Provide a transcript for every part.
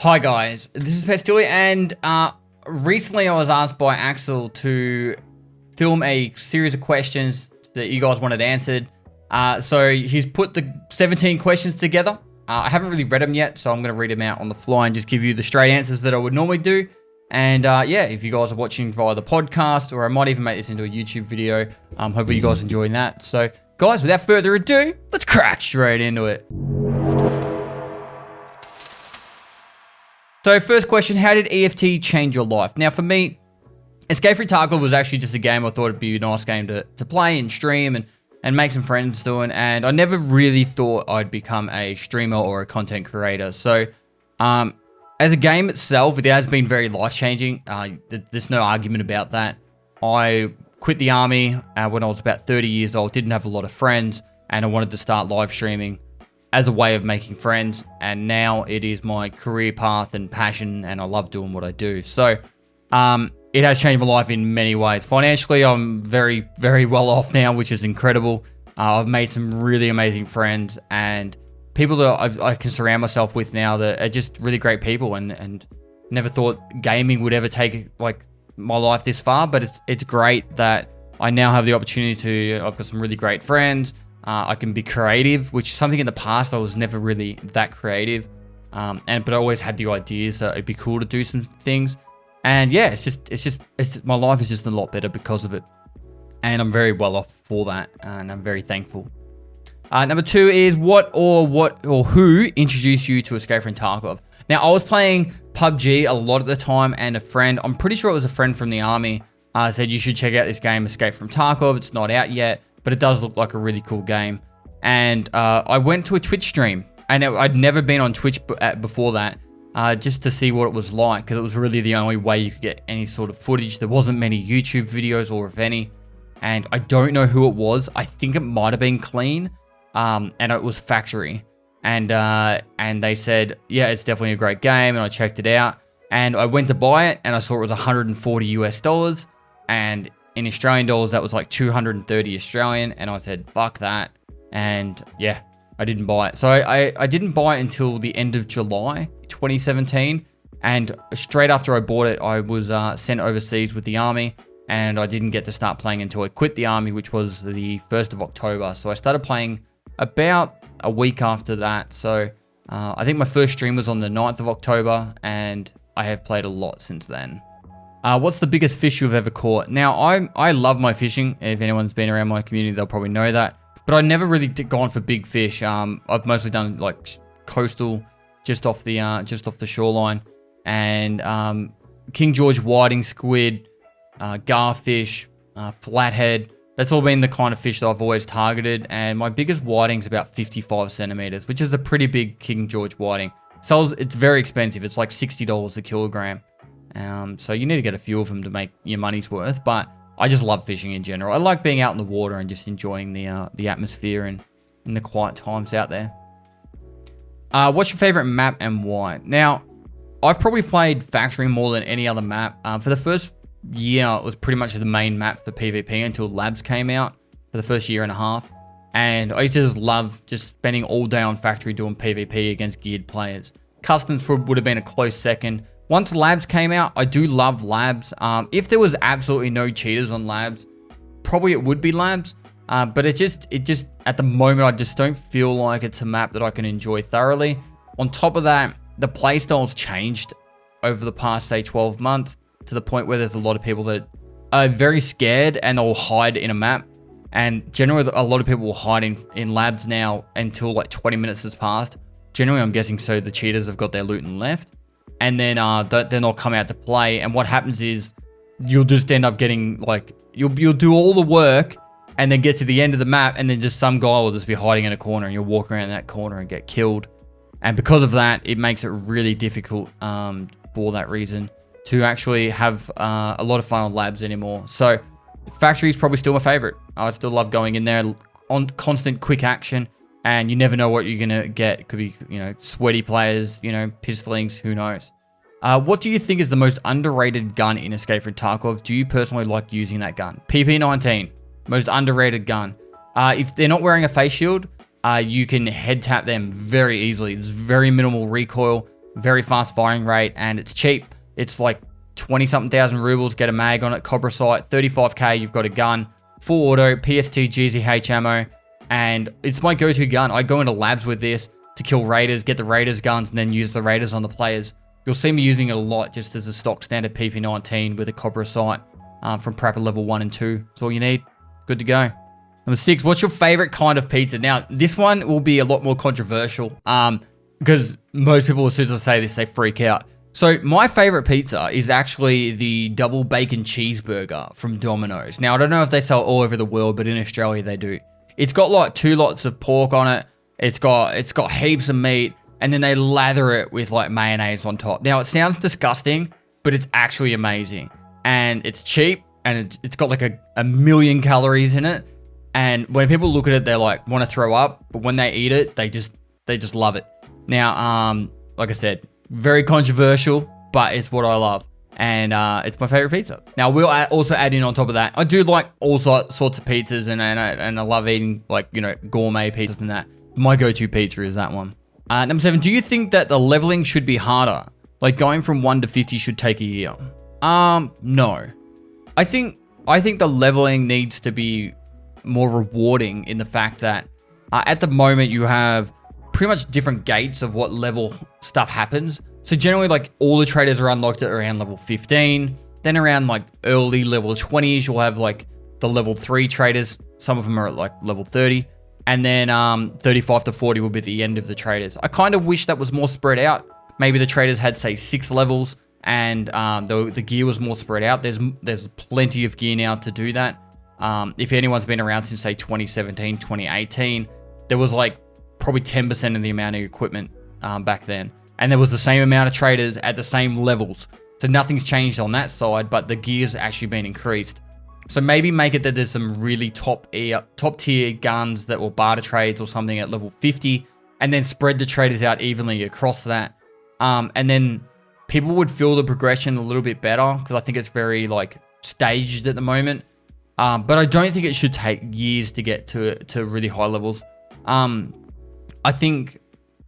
Hi guys, this is Pestily, and recently I was asked by Axel to film a series of questions that you guys wanted answered. So he's put the 17 questions together. I haven't really read them yet, so I'm going to read them out on the fly and just give you the straight answers that I would normally do. And yeah, if you guys are watching via the podcast, or I might even make this into a YouTube video, hopefully you guys are enjoying that. So guys, without further ado, let's crack straight into it. So first question, how did EFT change your life? Now for me, Escape from Tarkov was actually just a game I thought it'd be a nice game to play and stream and make some friends doing, and I never really thought I'd become a streamer or a content creator. So as a game itself, it has been very life-changing. There's no argument about that. I quit the army when I was about 30 years old, didn't have a lot of friends, and I wanted to start live streaming as a way of making friends, and now it is my career path and passion, and I love doing what I do. So it has changed my life in many ways. Financially, I'm very, very well off now, which is incredible. I've made some really amazing friends and people that I can surround myself with now that are just really great people, and never thought gaming would ever take like my life this far, but it's great that I now have the opportunity to, I've got some really great friends. I can be creative, which is something in the past I was never really that creative, but I always had the ideas that it'd be cool to do some things. And yeah, it's my life is just a lot better because of it, and I'm very well off for that, and I'm very thankful. Number two is what or who introduced you to Escape from Tarkov? Now I was playing PUBG a lot at the time, and a friend, I'm pretty sure it was a friend from the army, said you should check out this game Escape from Tarkov. It's not out yet, but it does look like a really cool game. And I went to a Twitch stream, and I'd never been on Twitch before that, just to see what it was like, because it was really the only way you could get any sort of footage. There wasn't many YouTube videos, or if any, and I don't know who it was. I think it might have been Clean, and it was Factory, and they said, yeah, it's definitely a great game, and I checked it out, and I went to buy it, and I saw it was $140 US, and in Australian dollars, that was like 230 Australian, and I said, fuck that, and yeah, I didn't buy it. So I didn't buy it until the end of July 2017, and straight after I bought it, I was sent overseas with the army, and I didn't get to start playing until I quit the army, which was the 1st of October. So I started playing about a week after that. So I think my first stream was on the 9th of October, and I have played a lot since then. What's the biggest fish you've ever caught? Now, I love my fishing. If anyone's been around my community, they'll probably know that. But I never really gone for big fish. I've mostly done like coastal, just off the shoreline, and King George whiting, squid, garfish, flathead. That's all been the kind of fish that I've always targeted. And my biggest whiting's about 55 centimeters, which is a pretty big King George whiting. It's very expensive. It's like $60 a kilogram. So you need to get a few of them to make your money's worth, but I just love fishing in general. I like being out in the water and just enjoying the atmosphere and the quiet times out there. What's your favorite map and why? Now, I've probably played Factory more than any other map. For the first year, it was pretty much the main map for PvP until Labs came out for the first year and a half. And I used to just love just spending all day on Factory doing PvP against geared players. Customs would have been a close second. Once Labs came out, I do love Labs. If there was absolutely no cheaters on Labs, probably it would be Labs. But it just at the moment, I just don't feel like it's a map that I can enjoy thoroughly. On top of that, the playstyle's changed over the past, say, 12 months to the point where there's a lot of people that are very scared and they'll hide in a map. And generally, a lot of people will hide in Labs now until like 20 minutes has passed. Generally, I'm guessing so the cheaters have got their loot and left. And then they'll come out to play. And what happens is you'll just end up getting like, you'll do all the work and then get to the end of the map, and then just some guy will just be hiding in a corner, and you'll walk around that corner and get killed. And because of that, it makes it really difficult for that reason to actually have a lot of fun on Labs anymore. So Factory is probably still my favorite. I still love going in there on constant quick action, and you never know what you're going to get. It could be, sweaty players, pistolings, who knows. What do you think is the most underrated gun in Escape from Tarkov? Do you personally like using that gun? PP19, most underrated gun. If they're not wearing a face shield, you can head tap them very easily. There's very minimal recoil. very fast firing rate, and it's cheap. It's like 20-something thousand rubles, get a mag on it, Cobra sight, 35k, you've got a gun, full auto, PST, GZH ammo, and it's my go-to gun. I go into labs with this to kill raiders, get the raiders guns, and then use the raiders on the players. You'll see me using it a lot just as a stock standard PP19 with a Cobra sight from Prapor level 1 and 2. That's all you need. Good to go. Number 6, what's your favorite kind of pizza? Now, this one will be a lot more controversial because most people, as soon as I say this, they freak out. So my favorite pizza is actually the double bacon cheeseburger from Domino's. Now, I don't know if they sell all over the world, but in Australia they do. It's got like 2 lots of pork on it. It's got heaps of meat, and then they lather it with like mayonnaise on top. Now, it sounds disgusting, but it's actually amazing. And it's cheap, and it's got like a million calories in it. And when people look at it, they like want to throw up, but when they eat it, they just love it. Now, like I said, very controversial, but it's what I love, and it's my favorite pizza. Now, we'll also add in on top of that, I do like all sorts of pizzas, and I love eating like, you know, gourmet pizzas and that. My go-to pizza is that one. Number 7, do you think that the leveling should be harder? Like going from 1 to 50 should take a year? No. I think the leveling needs to be more rewarding in the fact that at the moment you have pretty much different gates of what level stuff happens. So generally, like, all the traders are unlocked at around level 15. Then around like early level 20s, you'll have like the level 3 traders. Some of them are at like level 30. And then 35 to 40 will be the end of the traders. I kind of wish that was more spread out. Maybe the traders had, say, 6 levels, and the gear was more spread out. There's plenty of gear now to do that. If anyone's been around since, say, 2017, 2018, there was like probably 10% of the amount of equipment back then. And there was the same amount of traders at the same levels. So nothing's changed on that side, but the gear's actually been increased. So maybe make it that there's some really top tier guns that will barter trades or something at level 50, and then spread the traders out evenly across that. And then people would feel the progression a little bit better, because I think it's very like staged at the moment. But I don't think it should take years to get to really high levels. I think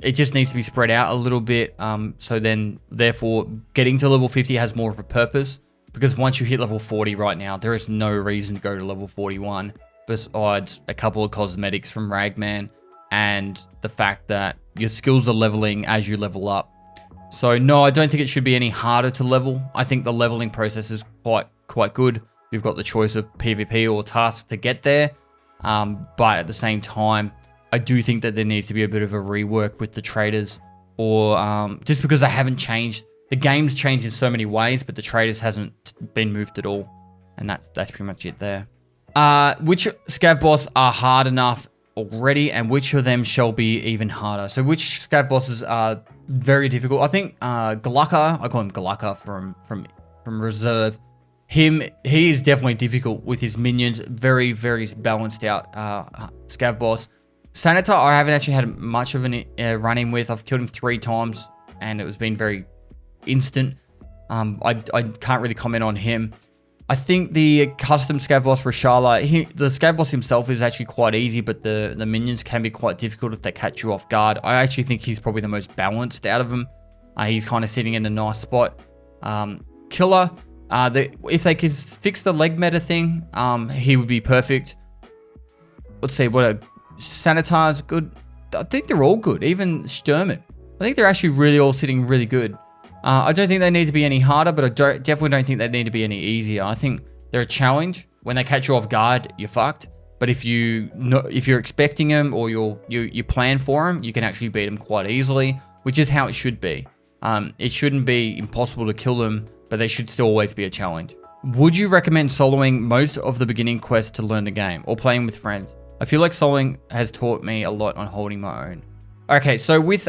it just needs to be spread out a little bit. So then, therefore, getting to level 50 has more of a purpose. Because once you hit level 40 right now, there is no reason to go to level 41. Besides a couple of cosmetics from Ragman and the fact that your skills are leveling as you level up. So no, I don't think it should be any harder to level. I think the leveling process is quite good. You've got the choice of PvP or tasks to get there. But at the same time, I do think that there needs to be a bit of a rework with the traders, or just because they haven't changed. The game's changed in so many ways, but the traders hasn't been moved at all. And that's pretty much it there. Which scav boss are hard enough already, and which of them shall be even harder? So which scav bosses are very difficult? I think Glucker, I call him Glucker from Reserve. He is definitely difficult with his minions. Very, very balanced out scav boss. Sanitar, I haven't actually had much of a run-in with. I've killed him 3 times, and it was been very instant. I can't really comment on him. I think the custom scav boss Rashala, the scav boss himself is actually quite easy, but the minions can be quite difficult if they catch you off guard. I actually think he's probably the most balanced out of them. He's kind of sitting in a nice spot. Killer, if they could fix the leg meta thing, he would be perfect. Let's see, Sanitar's good. I think they're all good, even Sturman. I think they're actually really all sitting really good. I don't think they need to be any harder, but I definitely don't think they need to be any easier. I think they're a challenge. When they catch you off guard, you're fucked. But if you're expecting them, or you plan for them, you can actually beat them quite easily, which is how it should be. It shouldn't be impossible to kill them, but they should still always be a challenge. Would you recommend soloing most of the beginning quests to learn the game, or playing with friends? I feel like soloing has taught me a lot on holding my own. Okay, so with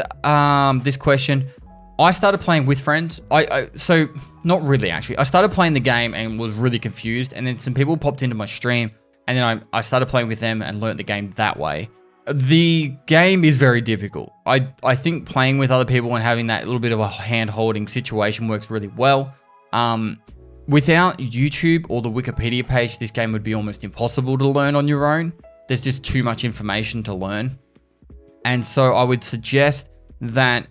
this question, I started playing with friends. So not really actually. I started playing the game and was really confused, and then some people popped into my stream, and then I started playing with them and learned the game that way. The game is very difficult. I think playing with other people and having that little bit of a hand-holding situation works really well. Without YouTube or the Wikipedia page, this game would be almost impossible to learn on your own. There's just too much information to learn. And so I would suggest that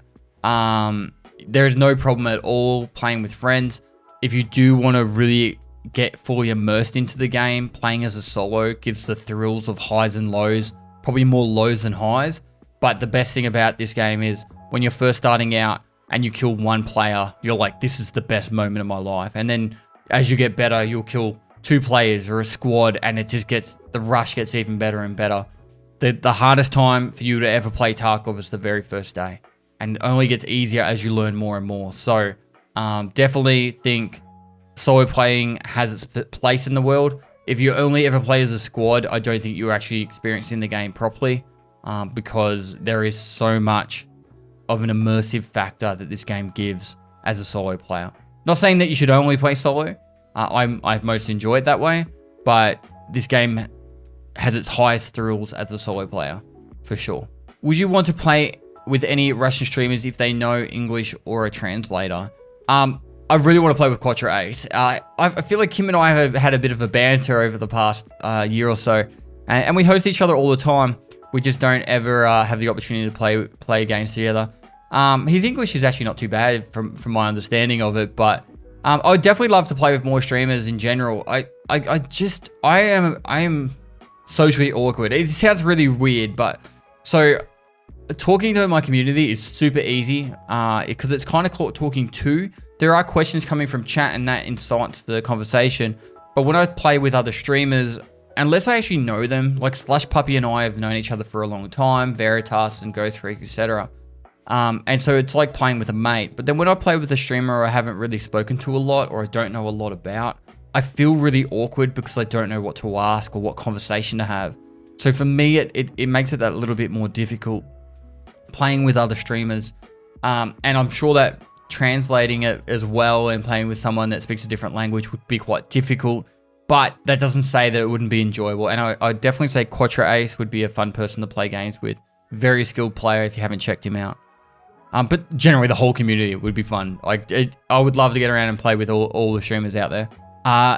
there is no problem at all playing with friends. If you do want to really get fully immersed into the game, playing as a solo gives the thrills of highs and lows, probably more lows than highs. But the best thing about this game is when you're first starting out and you kill one player, you're like, this is the best moment of my life. And then as you get better, you'll kill 2 players or a squad, and it just gets, the rush gets even better and better. The hardest time for you to ever play Tarkov is the very first day, and it only gets easier as you learn more and more. So definitely think solo playing has its place in the world. If you only ever play as a squad, I don't think you're actually experiencing the game properly, because there is so much of an immersive factor that this game gives as a solo player. Not saying that you should only play solo. I most enjoy it that way, but this game has its highest thrills as a solo player, for sure. Would you want to play with any Russian streamers if they know English or a translator? I really want to play with Quattro Ace. I feel like him and I have had a bit of a banter over the past year or so, and we host each other all the time. We just don't ever have the opportunity to play games together. His English is actually not too bad from my understanding of it, but I would definitely love to play with more streamers in general. I am socially awkward. It sounds really weird, but so talking to my community is super easy because it's kind of called talking to. There are questions coming from chat and that incites the conversation. But when I play with other streamers, unless I actually know them, like Slush Puppy and I have known each other for a long time, Veritas and Ghost Freak, etc. And so it's like playing with a mate. But then when I play with a streamer I haven't really spoken to a lot or I don't know a lot about, I feel really awkward because I don't know what to ask or what conversation to have. So for me, it makes it that little bit more difficult playing with other streamers. And I'm sure that translating it as well and playing with someone that speaks a different language would be quite difficult. But that doesn't say that it wouldn't be enjoyable. And I'd definitely say Quattro Ace would be a fun person to play games with. Very skilled player if you haven't checked him out. But generally, the whole community would be fun. I would love to get around and play with all the streamers out there.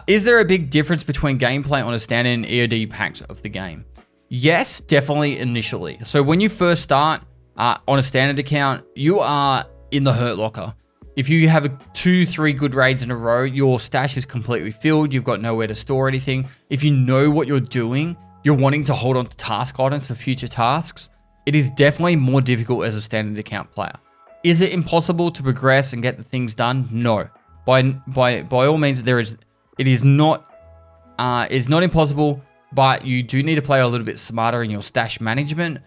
Is there a big difference between gameplay on a standard and EOD packs of the game? Yes, definitely initially. So when you first start on a standard account, you are in the hurt locker. If you have 2-3 good raids in a row, your stash is completely filled. You've got nowhere to store anything. If you know what you're doing, you're wanting to hold on to task items for future tasks. It is definitely more difficult as a standard account player. Is it impossible to progress and get the things done? No. By all means, it is not impossible, but you do need to play a little bit smarter in your stash management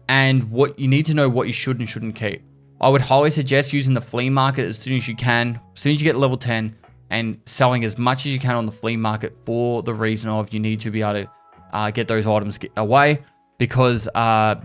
and what you need to know what you should and shouldn't keep. I would highly suggest using the flea market as soon as you can, as soon as you get level 10, and selling as much as you can on the flea market for the reason of you need to be able to get those items away because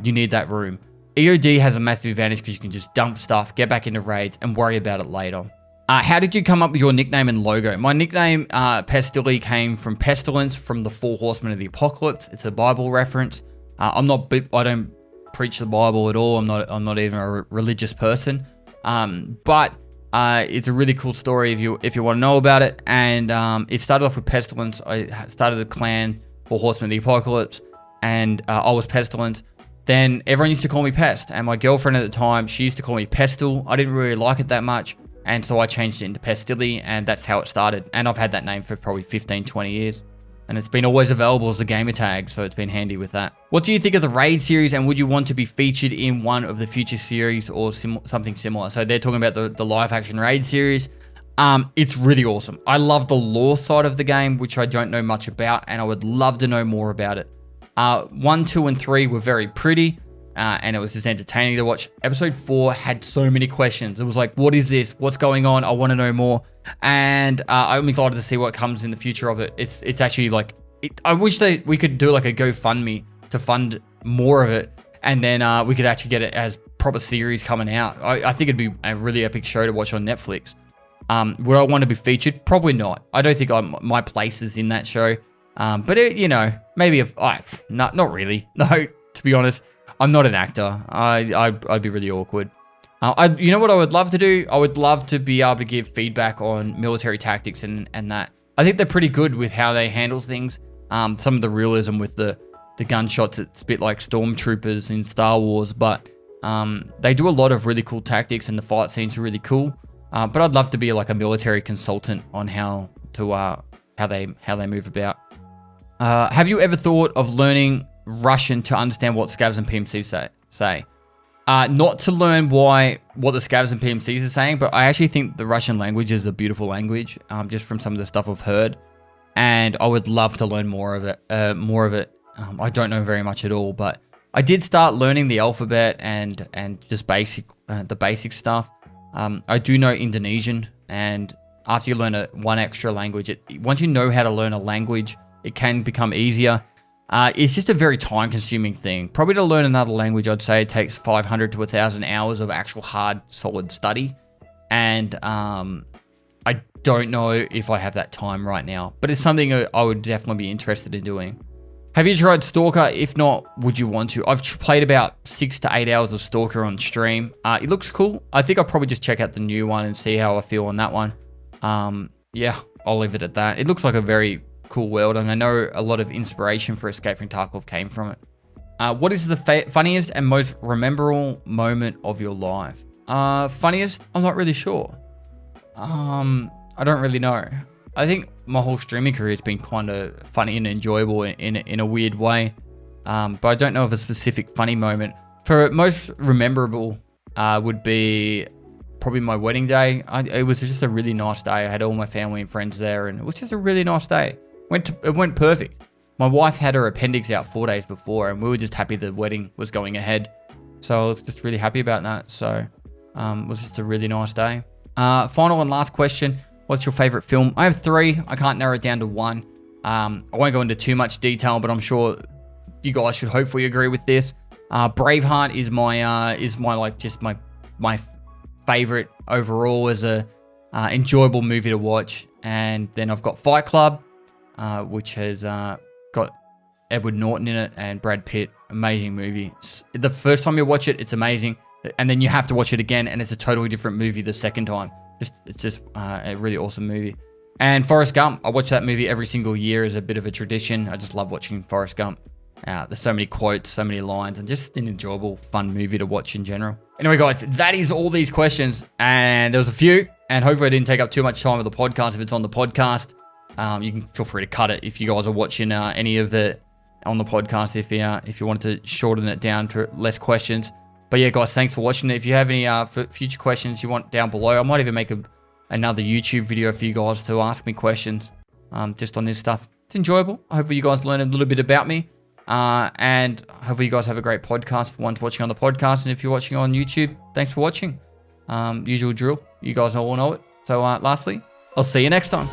you need that room. EOD has a massive advantage because you can just dump stuff, get back into raids, and worry about it later. How did you come up with your nickname and logo? My nickname, Pestily, came from Pestilence from the 4 Horsemen of the Apocalypse. It's a Bible reference. I don't preach the Bible at all. I'm not even a religious person. But it's a really cool story if you want to know about it. And it started off with Pestilence. I started a clan, 4 Horsemen of the Apocalypse, and I was Pestilence. Then everyone used to call me Pest, and my girlfriend at the time, she used to call me Pestle. I didn't really like it that much, and so I changed it into Pestily, and that's how it started. And I've had that name for probably 15, 20 years. And it's been always available as a gamer tag, so it's been handy with that. What do you think of the Raid series, and would you want to be featured in one of the future series or something similar? So they're talking about the live action Raid series. It's really awesome. I love the lore side of the game, which I don't know much about, and I would love to know more about it. 1, 2, and 3 were very pretty, and it was just entertaining to watch. Episode 4 had so many questions. It was like, what is this? What's going on? I want to know more. And I'm excited to see what comes in the future of it. It's actually like, I wish that we could do like a GoFundMe to fund more of it, and then we could actually get it as proper series coming out. I think it'd be a really epic show to watch on Netflix. Would I want to be featured? Probably not. I don't think my place is in that show. But maybe not really. No, to be honest, I'm not an actor. I'd be really awkward. You know what I would love to do? I would love to be able to give feedback on military tactics and that. I think they're pretty good with how they handle things. Some of the realism with the gunshots, it's a bit like stormtroopers in Star Wars, but They do a lot of really cool tactics, and the fight scenes are really cool. But I'd love to be like a military consultant on how they move about. Have you ever thought of learning Russian to understand what scavs and PMCs say? Not to learn what the scavs and PMCs are saying, but I actually think the Russian language is a beautiful language, just from some of the stuff I've heard. And I would love to learn more of it. I don't know very much at all, but I did start learning the alphabet and just the basic stuff. I do know Indonesian, and after you learn one extra language, once you know how to learn a language, it can become easier. It's just a very time-consuming thing. Probably to learn another language, I'd say it takes 500 to 1,000 hours of actual hard, solid study. And I don't know if I have that time right now, but it's something I would definitely be interested in doing. Have you tried Stalker? If not, would you want to? I've played about 6 to 8 hours of Stalker on stream. It looks cool. I think I'll probably just check out the new one and see how I feel on that one. Yeah, I'll leave it at that. It looks like a very cool world, and I know a lot of inspiration for Escape from Tarkov came from it. What is the funniest and most memorable moment of your life? Funniest? I'm not really sure. I don't really know. I think my whole streaming career has been kind of funny and enjoyable in a weird way. But I don't know of a specific funny moment. For most memorable would be probably my wedding day. It was just a really nice day. I had all my family and friends there, and it was just a really nice day. It went perfect. My wife had her appendix out 4 days before, and we were just happy the wedding was going ahead. So I was just really happy about that. So it was just a really nice day. Final and last question. What's your favorite film? I have 3. I can't narrow it down to 1. I won't go into too much detail, but I'm sure you guys should hopefully agree with this. Braveheart is my favorite overall as a enjoyable movie to watch. And then I've got Fight Club, which has got Edward Norton in it and Brad Pitt. Amazing movie. The first time you watch it, it's amazing. And then you have to watch it again, and it's a totally different movie the second time. It's just a really awesome movie. And Forrest Gump, I watch that movie every single year as a bit of a tradition. I just love watching Forrest Gump. There's so many quotes, so many lines, and just an enjoyable, fun movie to watch in general. Anyway, guys, that is all these questions, and there was a few, and hopefully I didn't take up too much time with the podcast. If it's on the podcast, you can feel free to cut it if you guys are watching any of it on the podcast, if you wanted to shorten it down to less questions. But yeah, guys, thanks for watching. If you have any future questions you want down below, I might even make another YouTube video for you guys to ask me questions just on this stuff. It's enjoyable. Hopefully you guys learn a little bit about me. And hopefully you guys have a great podcast for ones watching on the podcast. And if you're watching on YouTube, thanks for watching. Usual drill. You guys all know it. So lastly, I'll see you next time.